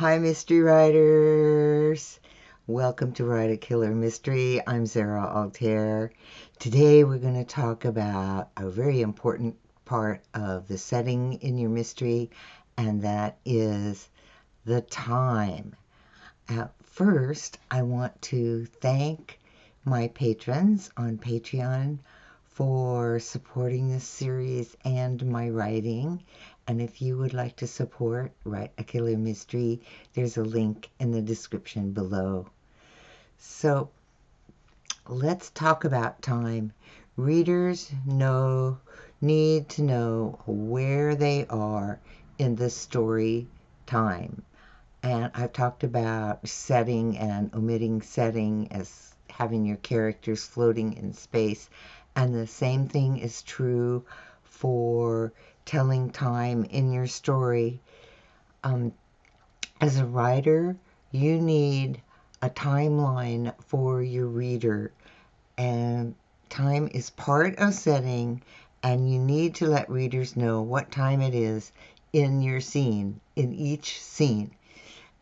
Hi, mystery writers. Welcome to Write a Killer Mystery. I'm Zara Altair. Today we're going to talk about a very important part of the setting in your mystery, and that is the time. First, I want to thank my patrons on Patreon for supporting this series and my writing. And if you would like to support Write a Killer Mystery, there's a link in the description below. So let's talk about time. Readers need to know where they are in the story time. And I've talked about setting and omitting setting as having your characters floating in space. And the same thing is true for telling time in your story. As a writer, you need a timeline for your reader. And time is part of setting, and you need to let readers know what time it is in your scene, in each scene.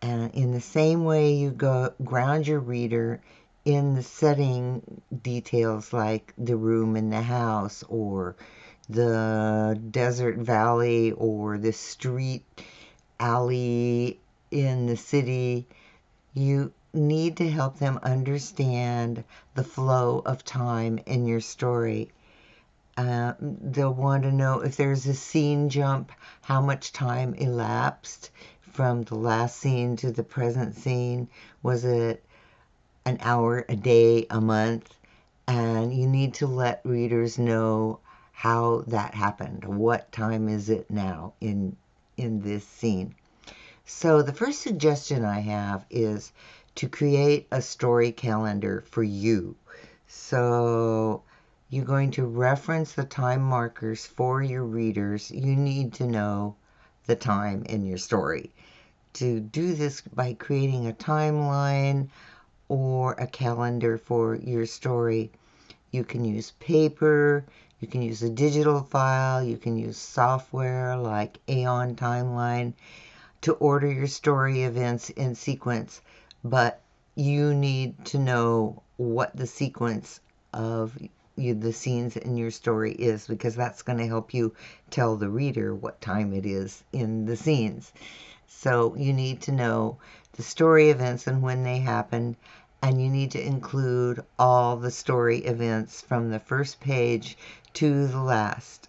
And in the same way you ground your reader in the setting details like the room in the house or the desert valley or the street alley in the city, you need to help them understand the flow of time in your story. They'll want to know if there's a scene jump, how much time elapsed from the last scene to the present scene. Was it an hour, a day, a month? And you need to let readers know how that happened. What time is it now in this scene? So the first suggestion I have is to create a story calendar for you. So you're going to reference the time markers for your readers. You need to know the time in your story. To do this by creating a timeline or a calendar for your story, you can use paper, you can use a digital file, you can use software like Aeon Timeline to order your story events in sequence, but you need to know what the sequence of the scenes in your story is, because that's going to help you tell the reader what time it is in the scenes. So you need to know the story events and when they happen, and you need to include all the story events from the first page to the last.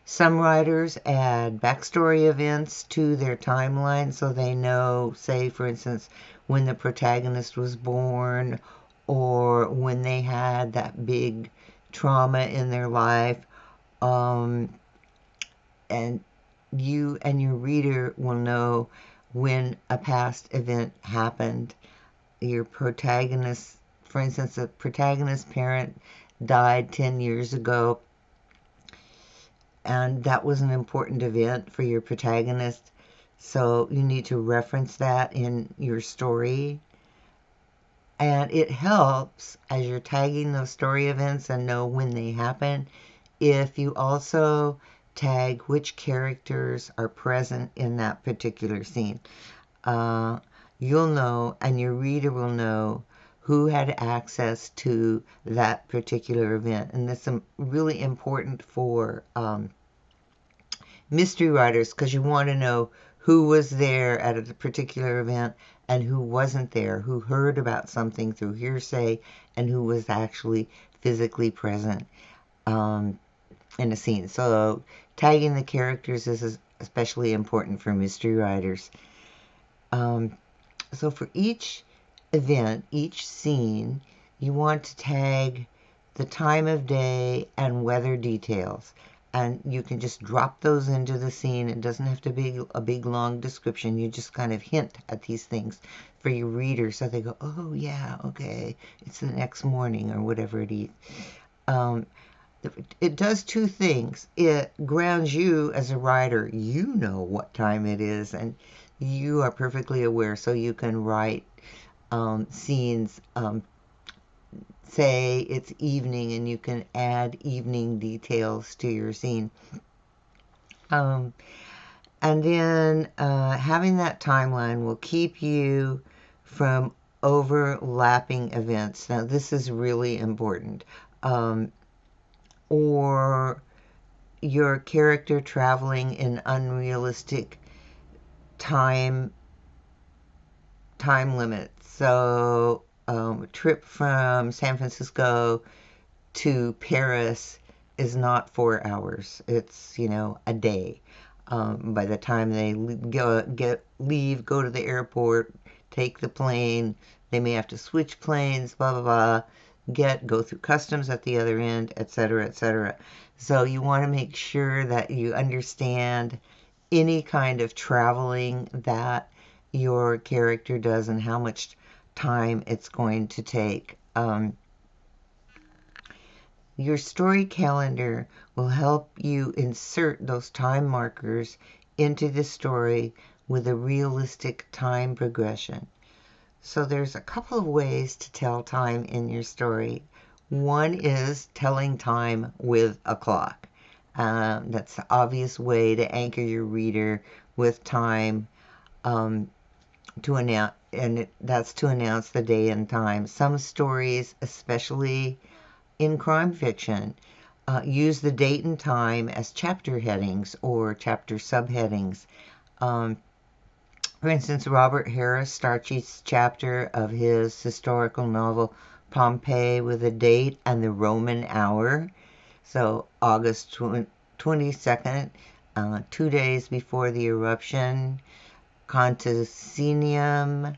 Some writers add backstory events to their timeline so they know, say, for instance, when the protagonist was born or when they had that big trauma in their life. And you and your reader will know when a past event happened. Your protagonist, for instance, the protagonist's parent died 10 years ago, and that was an important event for your protagonist, so you need to reference that in your story. And it helps as you're tagging those story events and know when they happen if you also tag which characters are present in that particular scene. You'll know, and your reader will know, who had access to that particular event. And this is really important for mystery writers, because you want to know who was there at a particular event and who wasn't there, who heard about something through hearsay and who was actually physically present in a scene. So tagging the characters is especially important for mystery writers. So for each event, each scene, you want to tag the time of day and weather details. And you can just drop those into the scene. It doesn't have to be a big, long description. You just kind of hint at these things for your reader so they go, oh, yeah, okay, it's the next morning or whatever it is. It does two things. It grounds you as a writer. You know what time it is, and you are perfectly aware, so you can write scenes. Say it's evening, and you can add evening details to your scene. And then having that timeline will keep you from overlapping events. Now, this is really important. Or your character traveling in unrealistic time limits. So, a trip from San Francisco to Paris is not 4 hours. It's, a day. By the time they leave, go to the airport, take the plane, they may have to switch planes, blah, blah, blah, go through customs at the other end, etc., etc. So you want to make sure that you understand any kind of traveling that your character does and how much time it's going to take. Your story calendar will help you insert those time markers into the story with a realistic time progression. So there's a couple of ways to tell time in your story. One is telling time with a clock. That's the obvious way to anchor your reader with time to announce, and that's to announce the day and time. Some stories, especially in crime fiction, use the date and time as chapter headings or chapter subheadings. For instance, Robert Harris starts each chapter of his historical novel Pompeii with a date and the Roman hour. So August 22nd, 2 days before the eruption. Contesinium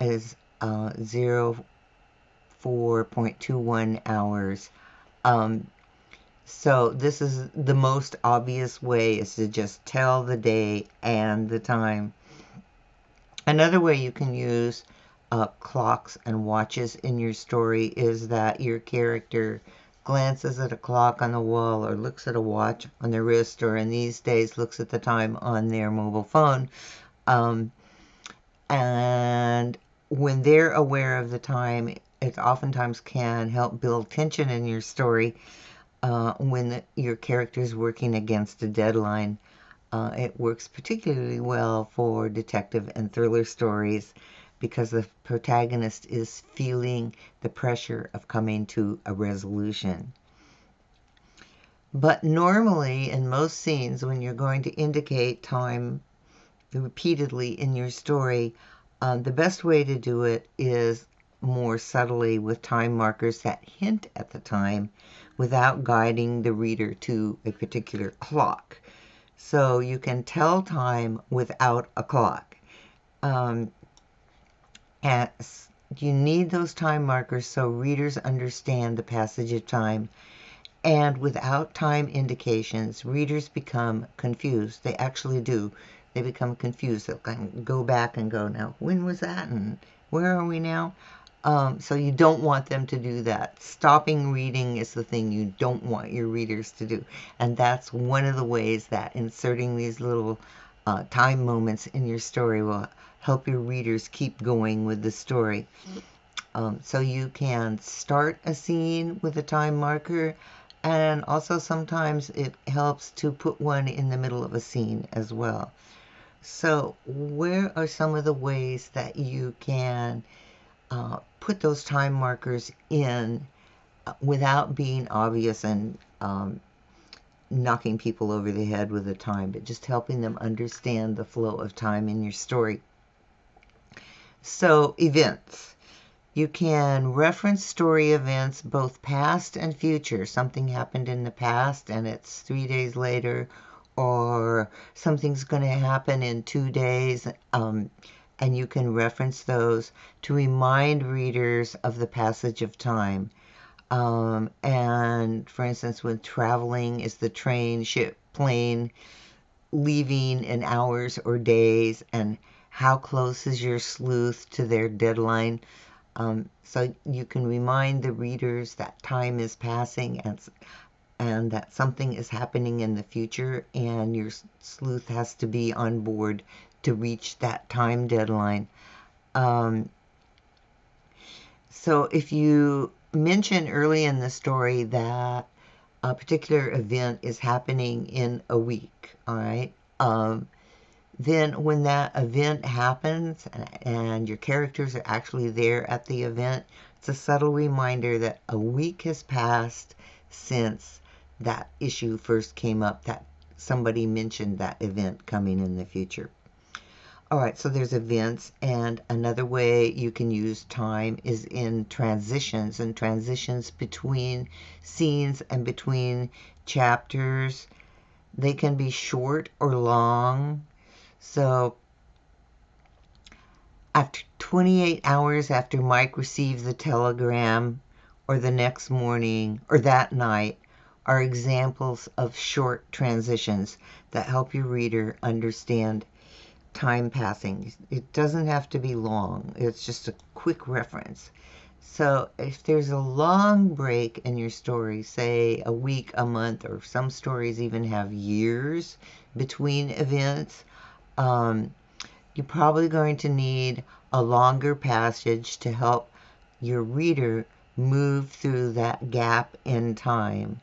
is 04.21 hours. So this is the most obvious way, is to just tell the day and the time. Another way you can use clocks and watches in your story is that your character glances at a clock on the wall or looks at a watch on their wrist, or in these days looks at the time on their mobile phone. And when they're aware of the time, it oftentimes can help build tension in your story when your character is working against a deadline. It works particularly well for detective and thriller stories because the protagonist is feeling the pressure of coming to a resolution. But normally, in most scenes, when you're going to indicate time repeatedly in your story, the best way to do it is more subtly with time markers that hint at the time without guiding the reader to a particular clock. So you can tell time without a clock. And you need those time markers so readers understand the passage of time. And without time indications, readers become confused. They actually do. They become confused. They'll kind of go back and go, now, when was that? And where are we now? So you don't want them to do that. Stopping reading is the thing you don't want your readers to do. And that's one of the ways that inserting these little time moments in your story will help your readers keep going with the story. So you can start a scene with a time marker, and also sometimes it helps to put one in the middle of a scene as well. So where are some of the ways that you can put those time markers in without being obvious and knocking people over the head with the time, but just helping them understand the flow of time in your story? So, events. You can reference story events, both past and future. Something happened in the past and it's 3 days later, or something's going to happen in 2 days, and you can reference those to remind readers of the passage of time. And for instance, when traveling, is the train, ship, plane leaving in hours or days, and how close is your sleuth to their deadline? So you can remind the readers that time is passing and that something is happening in the future, and your sleuth has to be on board to reach that time deadline. So if you mention early in the story that a particular event is happening in a week, all right, Then when that event happens and your characters are actually there at the event, it's a subtle reminder that a week has passed since that issue first came up, that somebody mentioned that event coming in the future. All right, so there's events, and another way you can use time is in transitions, and transitions between scenes and between chapters. They can be short or long. So after 28 hours after Mike received the telegram, or the next morning, or that night, are examples of short transitions that help your reader understand time passing. It doesn't have to be long. It's just a quick reference. So if there's a long break in your story, say a week, a month, or some stories even have years between events, you're probably going to need a longer passage to help your reader move through that gap in time.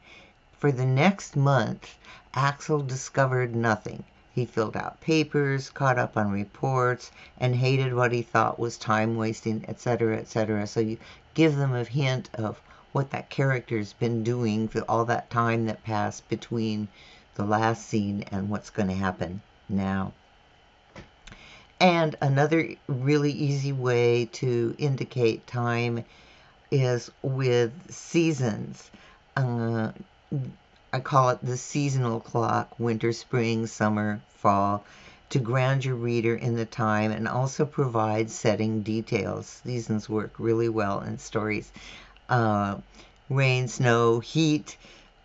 For the next month, Axel discovered nothing. He filled out papers, caught up on reports, and hated what he thought was time wasting, etc., etc. So you give them a hint of what that character's been doing for all that time that passed between the last scene and what's going to happen now. And another really easy way to indicate time is with seasons. I call it the seasonal clock, winter, spring, summer, fall, to ground your reader in the time and also provide setting details. Seasons work really well in stories. Rain, snow, heat,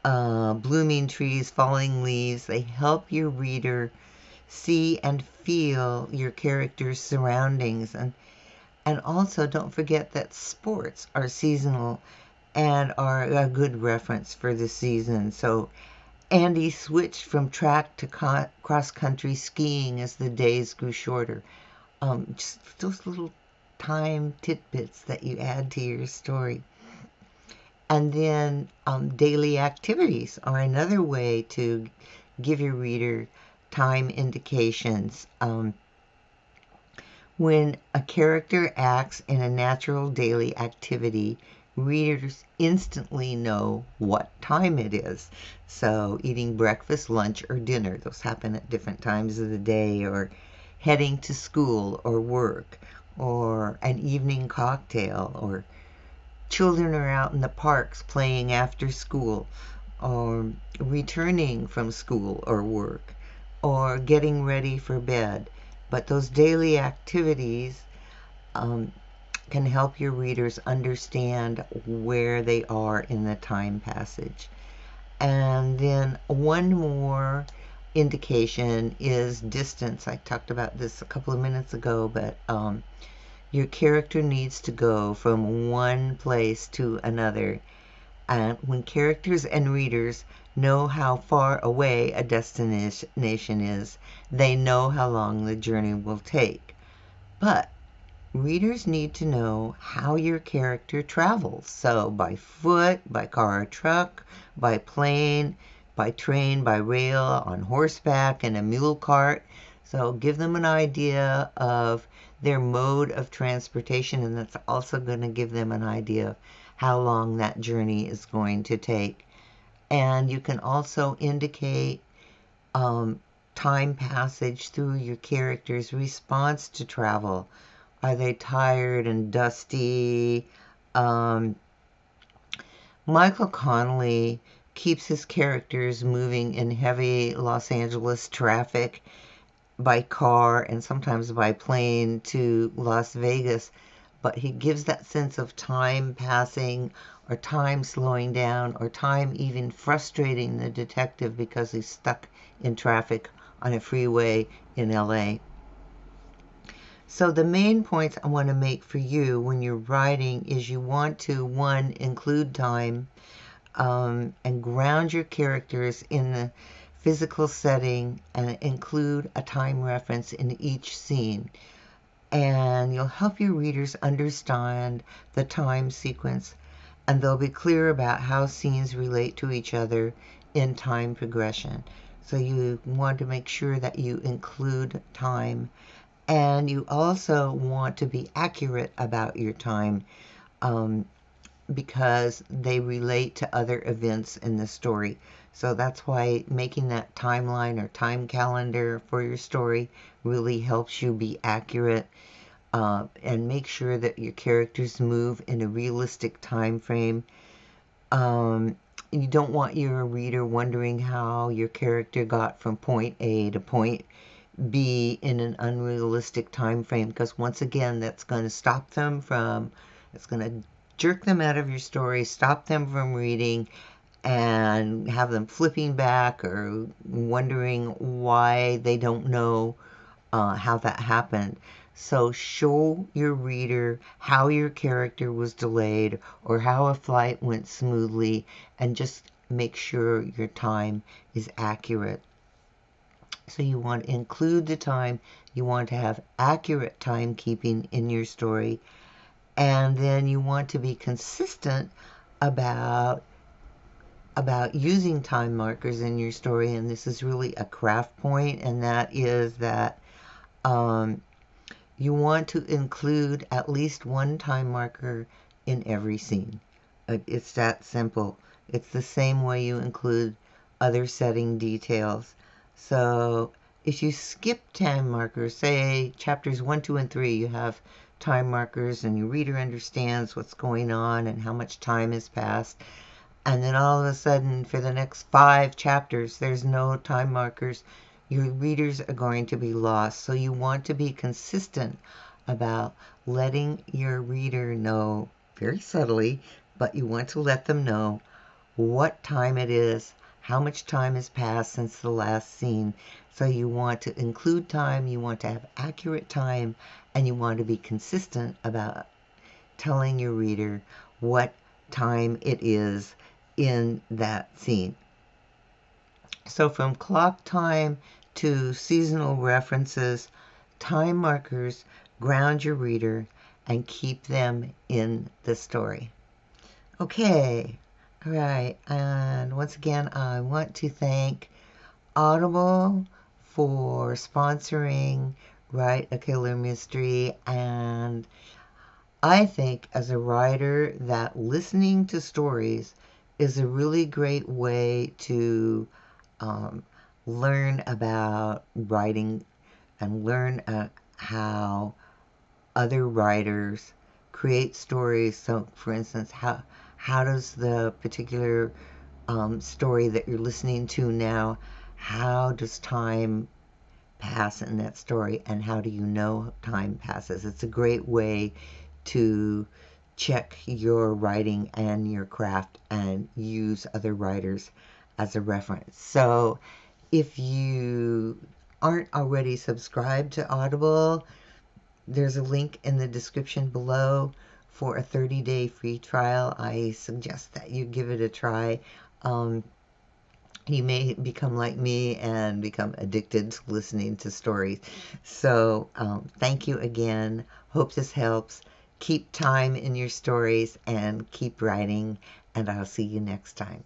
blooming trees, falling leaves, they help your reader see and feel your character's surroundings. And also don't forget that sports are seasonal and are a good reference for the season. So Andy switched from track to cross-country skiing as the days grew shorter. Just those little time tidbits that you add to your story. And then daily activities are another way to give your reader time indications. When a character acts in a natural daily activity, readers instantly know what time it is. So eating breakfast, lunch, or dinner, those happen at different times of the day, or heading to school or work, or an evening cocktail, or children are out in the parks playing after school, or returning from school or work, or getting ready for bed. But those daily activities can help your readers understand where they are in the time passage. And then one more indication is distance. I talked about this a couple of minutes ago, but your character needs to go from one place to another. And when characters and readers know how far away a destination is, they know how long the journey will take. But readers need to know how your character travels. So by foot, by car or truck, by plane, by train, by rail, on horseback, in a mule cart. So give them an idea of their mode of transportation, and that's also going to give them an idea of how long that journey is going to take. And you can also indicate time passage through your character's response to travel. Are they tired and dusty? Michael Connelly keeps his characters moving in heavy Los Angeles traffic by car and sometimes by plane to Las Vegas, but he gives that sense of time passing or time slowing down or time even frustrating the detective because he's stuck in traffic on a freeway in LA. So the main points I want to make for you when you're writing is you want to, one, include time and ground your characters in the physical setting and include a time reference in each scene. And you'll help your readers understand the time sequence, and they'll be clear about how scenes relate to each other in time progression. So you want to make sure that you include time, and you also want to be accurate about your time, um, because they relate to other events in the story. So that's why making that timeline or time calendar for your story really helps you be accurate, and make sure that your characters move in a realistic time frame. Um, you don't want your reader wondering how your character got from point A to point B in an unrealistic time frame, because once again, that's going to stop them from, it's going to jerk them out of your story, stop them from reading, and have them flipping back or wondering why they don't know how that happened. So show your reader how your character was delayed or how a flight went smoothly, and just make sure your time is accurate. So you want to include the time, you want to have accurate timekeeping in your story, and then you want to be consistent about using time markers in your story. And this is really a craft point, and that is that um, you want to include at least one time marker in every scene. It's that simple. It's the same way you include other setting details. So if you skip time markers, say chapters 1, 2, and 3, you have time markers and your reader understands what's going on and how much time has passed. And then all of a sudden, for the next 5 chapters, there's no time markers. Your readers are going to be lost. So you want to be consistent about letting your reader know, very subtly, but you want to let them know what time it is, how much time has passed since the last scene. So you want to include time, you want to have accurate time, and you want to be consistent about telling your reader what time it is in that scene. So from clock time to seasonal references, time markers ground your reader and keep them in the story. Okay, all right, and once again, I want to thank Audible for sponsoring Write a Killer Mystery, and I think as a writer that listening to stories is a really great way to um, learn about writing and learn how other writers create stories. So, for instance, how does the particular story that you're listening to now, how does time pass in that story, and how do you know time passes? It's a great way to check your writing and your craft and use other writers as a reference. So if you aren't already subscribed to Audible, there's a link in the description below for a 30-day free trial. I suggest that you give it a try. You may become like me and become addicted to listening to stories. So thank you again. Hope this helps. Keep time in your stories and keep writing, and I'll see you next time.